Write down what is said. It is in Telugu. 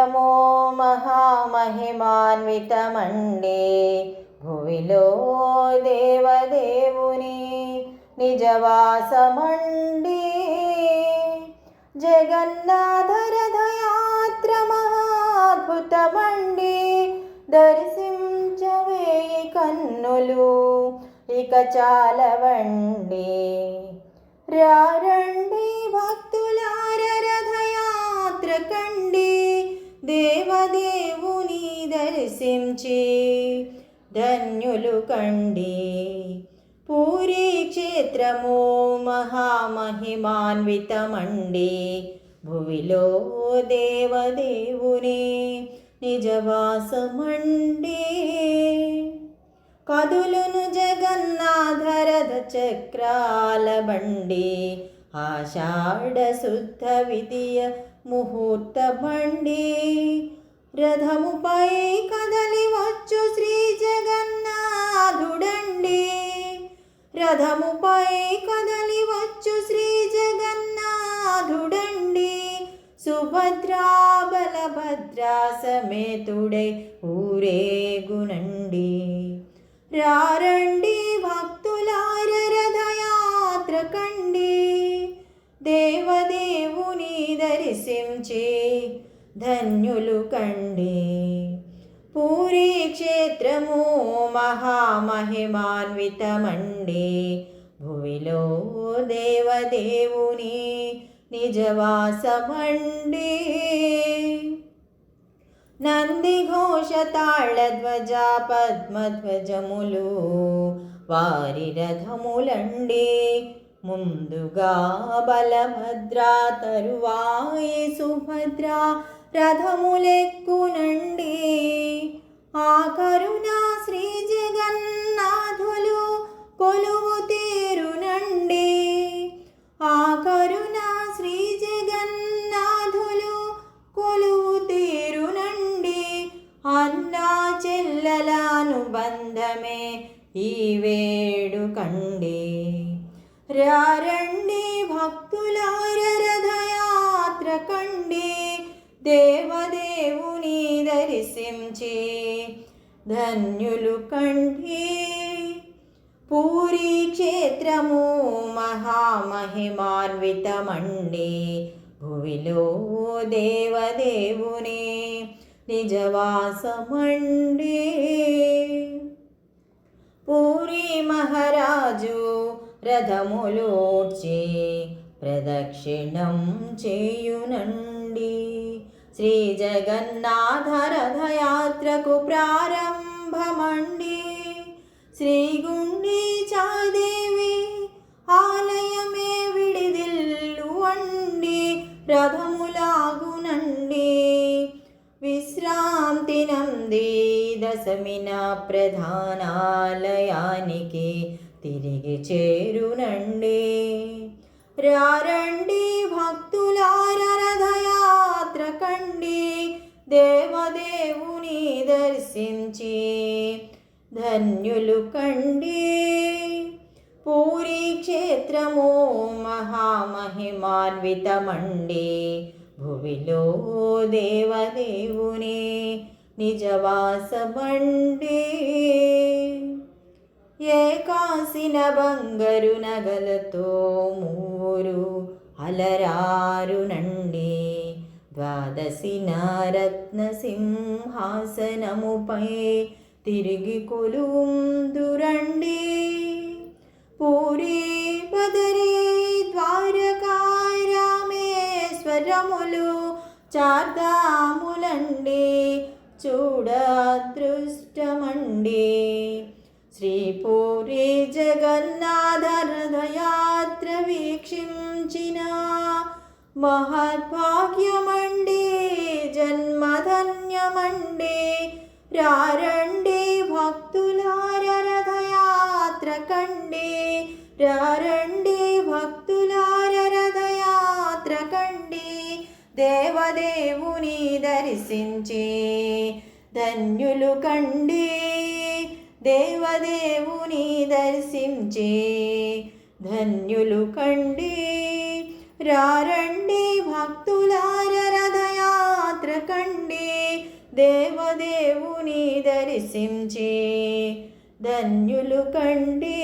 క్షేత్రము మహామహిమాన్వితమండి. భువిలో దేవదేవుని నిజవాసమండి. జగన్నాథ రథయాత్ర మహాద్భుతమండి. దర్శించవేయి కన్నులు ఇక చాలవండి. రారండి భక్తులార రథయాత్ర కండి. దేవదేవుని దర్శించి ధన్యులు కండి. పూరీ క్షేత్రము మహామహిమాన్వితమండి. భువిలో దేవదేవుని నిజవాసమండి. కదులును జగన్నాథ రథ చక్రాల బండి. ఆషాఢ శుద్ధ విధియ ముహూర్త బండి. రథముపై కదలి వచ్చు శ్రీ జగన్నాథుడండి. రథముపై కదలి వచ్చు శ్రీ జగన్నాథుడండి. సుభద్రా బలభద్రా సమేతుడై ఊరేగునండి. రారండి భక్తులార రథయాత్ర కండి. దేవదేవుని దర్శించి ధన్యులు కండి. పూరీ క్షేత్రము మహామహిమాన్వితమండి. భువిలో దేవదేవుని నిజవాసమండి. నందిఘోష తాళధ్వజ పద్మధ్వజములు వారి రథములండి. ముందుగా బలభద్ర తరువాయి సుభద్ర రథములెక్కునండి. ఆ కరుణా శ్రీ జగన్నాథులు కొలువు తీరునండి. ఆ కరుణా శ్రీ జగన్నాథులు కొలువు తీరునండి. అన్నా చెల్లెల అనుబంధమే ఈ వేడుకండి. రారండి భక్తులార రథయాత్ర కండి. దేవదేవుని దర్శించి ధన్యులు కండి. పూరీ క్షేత్రము మహామహిమాన్వితమండి. భువిలో దేవదేవుని నిజవాసమండి. పూరీ మహారాజు రథములోడ్చి ప్రదక్షిణం చేయునండి. శ్రీ జగన్నాథ రథయాత్రకు ప్రారంభమండి. శ్రీ గుండీచాదేవి ఆలయమే విడిదిల్లు అండి. రథములాగునండి. విశ్రాంతి నంది దశమిన ప్రధానాలయానికి తిరిగి చేరునండి. రారండి భక్తులార రథయాత్ర కండి. దేవదేవుని దర్శించి ధన్యులు కండి. పూరీ క్షేత్రము మహామహిమాన్వితమండి. భువిలో దేవదేవుని నిజవాసమండి. ఏకాసిన బంగారు నగలతో మూరు అలరారునండి. ద్వాదశిన రత్న సింహాసనముపై తిరిగి కొలువుందురండి. పూరీ బదరీ ద్వారకా రామేశ్వరములు చార్ధాములండి. చూడదృష్టమండి. శ్రీ పూరీ జగన్నాథ రథయాత్ర వీక్షించిన మహద్భాగ్యమండి. జన్మధన్యమండి. రారండి భక్తులార రథయాత్ర కండి. రారండి భక్తులార రథయాత్ర కండి. దేవదేవుని దర్శించి ధన్యులు కండి. దేవదేవుని దర్శించి ధన్యులు కండి. రారండి భక్తులార రథయాత్ర కండి. దేవదేవుని దర్శించి ధన్యులు కండి.